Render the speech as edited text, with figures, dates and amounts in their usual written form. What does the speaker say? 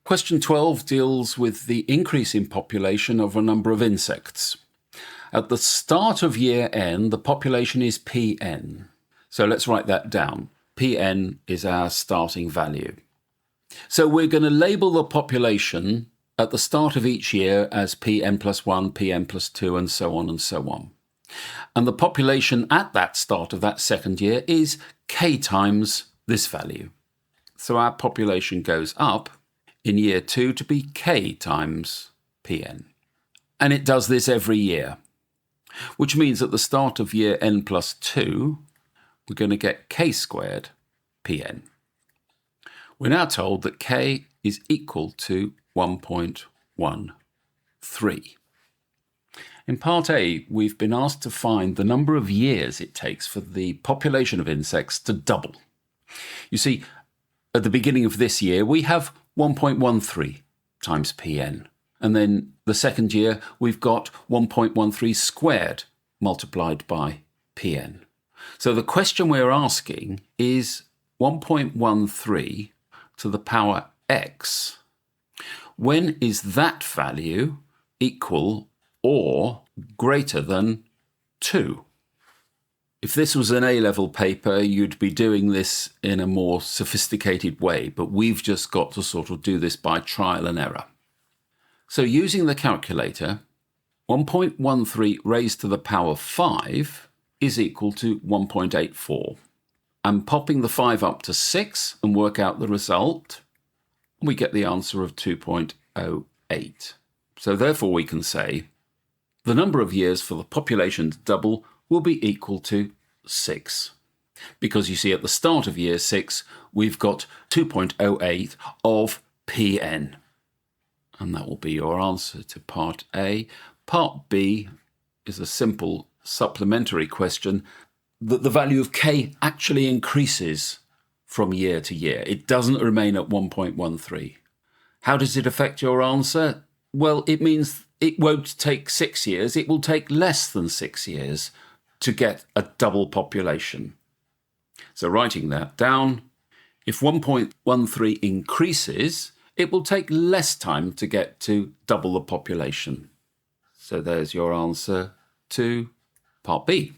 Question 12 deals with the increase in population of a number of insects. At the start of year n, the population is Pn. So let's write that down. Pn is our starting value. So we're going to label the population at the start of each year as Pn plus 1, Pn plus 2, and so on and so on. And the population at that start of that second year is k times this value. So our population goes up in year 2 to be k times Pn. And it does this every year, which means at the start of year n plus 2, we're going to get k squared Pn. We're now told that k is equal to 1.13. In part A, we've been asked to find the number of years it takes for the population of insects to double. You see, at the beginning of this year, we have 1.13 times Pn. And then the second year, we've got 1.13 squared multiplied by Pn. So the question we're asking is 1.13 to the power x. When is that value equal or greater than 2? If this was an A-level paper, you'd be doing this in a more sophisticated way, but we've just got to sort of do this by trial and error. So using the calculator, 1.13 raised to the power 5 is equal to 1.84. And popping the 5 up to 6 and work out the result, we get the answer of 2.08. So therefore we can say the number of years for the population to double will be equal to 6. Because you see at the start of year 6, we've got 2.08 of Pn. And that will be your answer to part A. Part B is a simple supplementary question that the value of k actually increases from year to year. It doesn't remain at 1.13. How does it affect your answer? Well, it means it won't take 6 years. It will take less than 6 years to get a double population. So writing that down, if 1.13 increases, it will take less time to get to double the population. So there's your answer to part B.